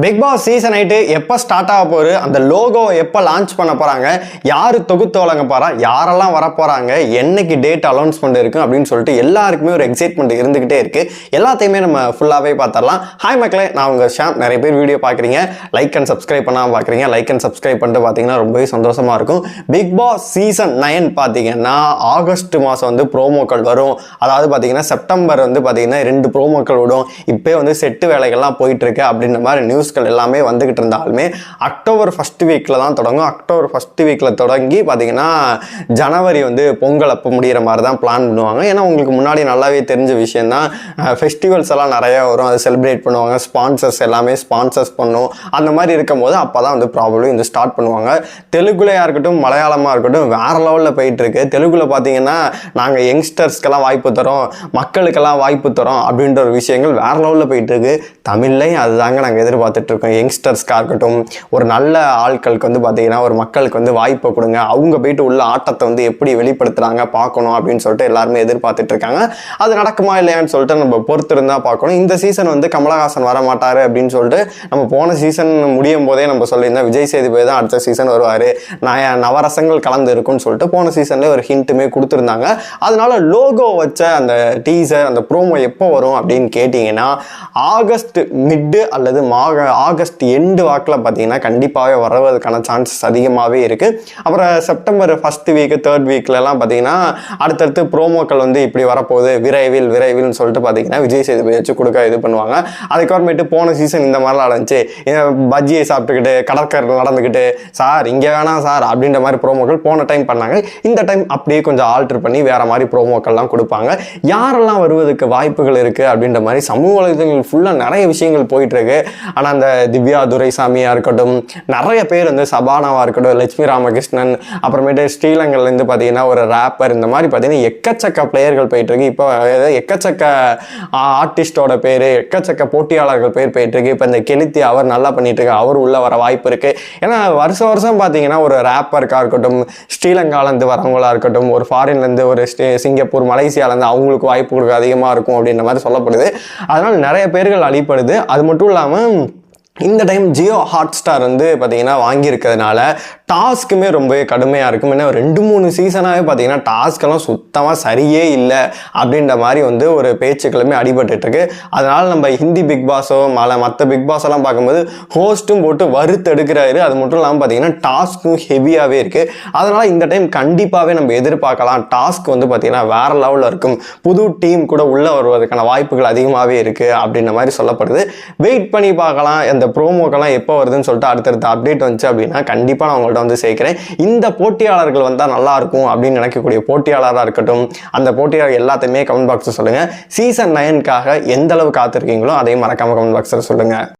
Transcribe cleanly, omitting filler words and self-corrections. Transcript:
Big Boss season 8 எப்போ start ஆக போகுது, அந்த லோகோ எப்போ லான்ச் பண்ண போகிறாங்க, யார் தொகுத்து வழங்க போகிறா, யாரெல்லாம் வரப்போகிறாங்க, என்னைக்கு டேட் அனௌன்ஸ்மெண்ட் இருக்கும் அப்படின்னு சொல்லிட்டு எல்லாருக்குமே ஒரு எக்ஸைட்மெண்ட் இருந்துகிட்டே இருக்குது. எல்லாத்தையுமே நம்ம ஃபுல்லாகவே பார்த்துடலாம். ஹாய் மக்களே, நான் உங்கள் ஷாம். நிறைய பேர் வீடியோ பார்க்குறீங்க, லைக் அண்ட் சப்ஸ்கிரைப் பண்ணாமல் பார்க்குறீங்க. லைக் அண்ட் சப்ஸ்கிரைப் பண்ணிட்டு பார்த்தீங்கன்னா ரொம்பவே சந்தோஷமாக இருக்கும். பிக் பாஸ் சீசன் 9 பார்த்தீங்கன்னா ஆகஸ்ட் மாதம் வந்து ப்ரோமோக்கள் வரும். அதாவது பார்த்தீங்கன்னா செப்டம்பர் வந்து பார்த்தீங்கன்னா 2 ப்ரோமோக்கள் விடும். இப்போ வந்து செட்டு வேலைகள்லாம் போயிட்டுருக்கு அப்படின்ற மாதிரி நியூஸ்கள் எல்லாமே வந்துகிட்டு இருந்தாலுமே அக்டோபர் ஃபர்ஸ்ட் வீக்கில் தான் தொடங்கும். அக்டோபர் ஃபர்ஸ்ட் வீக்கில் தொடங்கி பார்த்தீங்கன்னா ஜனவரி வந்து பொங்கல் அப்போ முடிகிற மாதிரி தான் பிளான் பண்ணுவாங்க. ஏன்னா உங்களுக்கு முன்னாடி நல்லாவே தெரிஞ்ச விஷயம் தான், ஃபெஸ்டிவல்ஸ் எல்லாம் நிறையா வரும், அதை செலிப்ரேட் பண்ணுவாங்க, ஸ்பான்சர்ஸ் எல்லாமே ஸ்பான்சர்ஸ் பண்ணும். அந்த மாதிரி இருக்கும் போது அப்போ தான் வந்து ப்ராப்ளம் இந்த ஸ்டார்ட் பண்ணுவாங்க. தெலுங்குலையாக இருக்கட்டும் மலையாளமாக இருக்கட்டும் வேறு லெவலில் போயிட்டுருக்கு. தெலுங்குல பார்த்தீங்கன்னா நாங்கள் யங்ஸ்டர்ஸ்க்கெல்லாம் வாய்ப்பு தரோம், மக்களுக்கெல்லாம் வாய்ப்பு தரோம் அப்படின்ற ஒரு விஷயங்கள் வேறு லெவலில் போயிட்டுருக்கு. தமிழ்லையும் அதுதாங்க நாங்கள் எதிர்பார்த்துட்ருக்கோம். யங்ஸ்டர்ஸ்க்காக இருக்கட்டும், ஒரு நல்ல ஆட்களுக்கு வந்து பார்த்தீங்கன்னா ஒரு மக்களுக்கு வந்து வாய்ப்பை கொடுங்க, அவங்க போயிட்டு உள்ள ஆட்டத்தை வந்து எப்படி வெளிப்படுத்துகிறாங்க பார்க்கணும் அப்படின்னு சொல்லிட்டு எல்லாருமே எதிர்பார்த்துட்ருக்காங்க. அது நடக்குமா இல்லையான்னு சொல்லிட்டு நம்ம பொறுத்து இருந்தால் பார்க்கணும். இந்த சீசன் வந்து கமலஹாசன் வர மாட்டார் அப்படின்னு சொல்லிட்டு நம்ம போன சீசன் முடியும் போதே நம்ம சொல்லியிருந்தோம், விஜய் சேதுபதி தான் அடுத்த சீசன் வருவார், நவரசங்கள் கலந்து இருக்குன்னு சொல்லிட்டு போன சீசன்லேயே ஒரு ஹிண்ட்டுமே கொடுத்துருந்தாங்க. அதனால லோகோ வச்ச அந்த டீசர், அந்த ப்ரோமோ எப்போ வரும் அப்படின்னு கேட்டிங்கன்னா ஆகஸ்ட் மிட்டு அல்லது ஆகஸ்ட் எண்டு வாக்கில் பார்த்தீங்கன்னா கண்டிப்பாகவே வருவதற்கான சான்சஸ் அதிகமாகவே இருக்குது. அப்புறம் செப்டம்பர் ஃபர்ஸ்ட் வீக் தேர்ட் வீக்லலாம் பார்த்தீங்கன்னா அடுத்தடுத்து ப்ரோமோக்கள் வந்து இப்படி வரப்போகுது, விரைவில்னு சொல்லிட்டு பார்த்தீங்கன்னா விஜய் சேதுபதி வச்சு கொடுக்க இது பண்ணுவாங்க. அதுக்கப்புறமேட்டு போன சீசன் இந்த மாதிரிலாம் இருந்துச்சு, பஜ்ஜியை சாப்பிட்டுக்கிட்டு கடற்கரை நடந்துக்கிட்டு சார் இங்கே வேணாம் சார் அப்படின்ற மாதிரி ப்ரோமோக்கள் போன டைம் பண்ணாங்க. இந்த டைம் அப்படியே கொஞ்சம் ஆல்டர் பண்ணி வேற மாதிரி ப்ரோமோக்கள்லாம் கொடுப்பாங்க. யாரெல்லாம் வருவதற்கு வாய்ப்புகள் இருக்குது அப்படின்ற மாதிரி சமூக வலைதளங்கள் ஃபுல்லாக நிறைய விஷயங்கள் போயிட்டு இருக்கு. ஆனால் அந்த திவ்யா துரைசாமியாக இருக்கட்டும், நிறைய பேர் வந்து சபானாவாக இருக்கட்டும், லட்சுமி ராமகிருஷ்ணன், அப்புறமேட்டு ஸ்ரீலங்கல்லேருந்து பார்த்தீங்கன்னா ஒரு ரேப்பர், இந்த மாதிரி பார்த்தீங்கன்னா எக்கச்சக்க பிளேயர்கள் போயிட்டுருக்கு. இப்போ எக்கச்சக்க ஆர்டிஸ்டோட பேர், எக்கச்சக்க போட்டியாளர்கள் பேர் போயிட்டுருக்கு. இப்போ இந்த கெலித்தி அவர் நல்லா பண்ணிட்டு இருக்கு, அவர் உள்ள வர வாய்ப்பு இருக்குது. ஏன்னா வருஷம் பார்த்தீங்கன்னா ஒரு ரேப்பருக்காக இருக்கட்டும், ஸ்ரீலங்காலேருந்து வரவங்களா இருக்கட்டும், ஒரு ஃபாரின்லேருந்து ஒரு சிங்கப்பூர் மலேசியாலேருந்து அவங்களுக்கு வாய்ப்பு கொடுக்க அதிகமாக இருக்கும் அப்படின்ற மாதிரி சொல்லப்படுது. அதனால் நிறைய பேர்கள் அழிப்படுது. அது மட்டும் இல்லாமல் இந்த டைம் ஜியோ ஹாட்ஸ்டார் வந்து பார்த்தீங்கன்னா வாங்கியிருக்கிறதுனால டாஸ்க்குமே ரொம்பவே கடுமையாக இருக்கும். ஏன்னா 2-3 சீசனாகவே பார்த்தீங்கன்னா டாஸ்க்கெல்லாம் சுத்தமாக சரியே இல்லை அப்படின்ற மாதிரி வந்து ஒரு பேச்சுக்களுமே அடிபட்டுருக்கு. அதனால் நம்ம ஹிந்தி பிக் பாஸோ மற்ற பிக் பாஸ் எல்லாம் பார்க்கும்போது ஹோஸ்ட்டும் போட்டு வறுத்து எடுக்கிறாரு. அது மட்டும் இல்லாமல் பார்த்தீங்கன்னா டாஸ்க்கும் ஹெவியாகவே இருக்குது. அதனால் இந்த டைம் கண்டிப்பாகவே நம்ம எதிர்பார்க்கலாம். டாஸ்க் வந்து பார்த்தீங்கன்னா வேறு லெவலில் இருக்கும். புது டீம் கூட உள்ளே வருவதற்கான வாய்ப்புகள் அதிகமாகவே இருக்குது அப்படின்ற மாதிரி சொல்லப்படுது. வெயிட் பண்ணி பார்க்கலாம் அந்த ப்ரோமோக்கெல்லாம் எப்போ வருதுன்னு சொல்லிட்டு அடுத்தடுத்த அப்டேட் வந்துச்சு அப்படின்னா கண்டிப்பாக நான் உங்கள்கிட்ட வந்து சேர்க்கிறேன். இந்த போட்டியாளர்கள் வந்தால் நல்லா இருக்கும் அப்படின்னு நினைக்கக்கூடிய போட்டியாளராக இருக்கட்டும், அந்த போட்டியாளர் எல்லாத்தையுமே கமெண்ட் பாக்ஸில் சொல்லுங்கள். சீசன் 9க்காக எந்த அளவு காத்திருக்கீங்களோ அதையும் மறக்காமல் கமெண்ட் பாக்ஸில் சொல்லுங்கள்.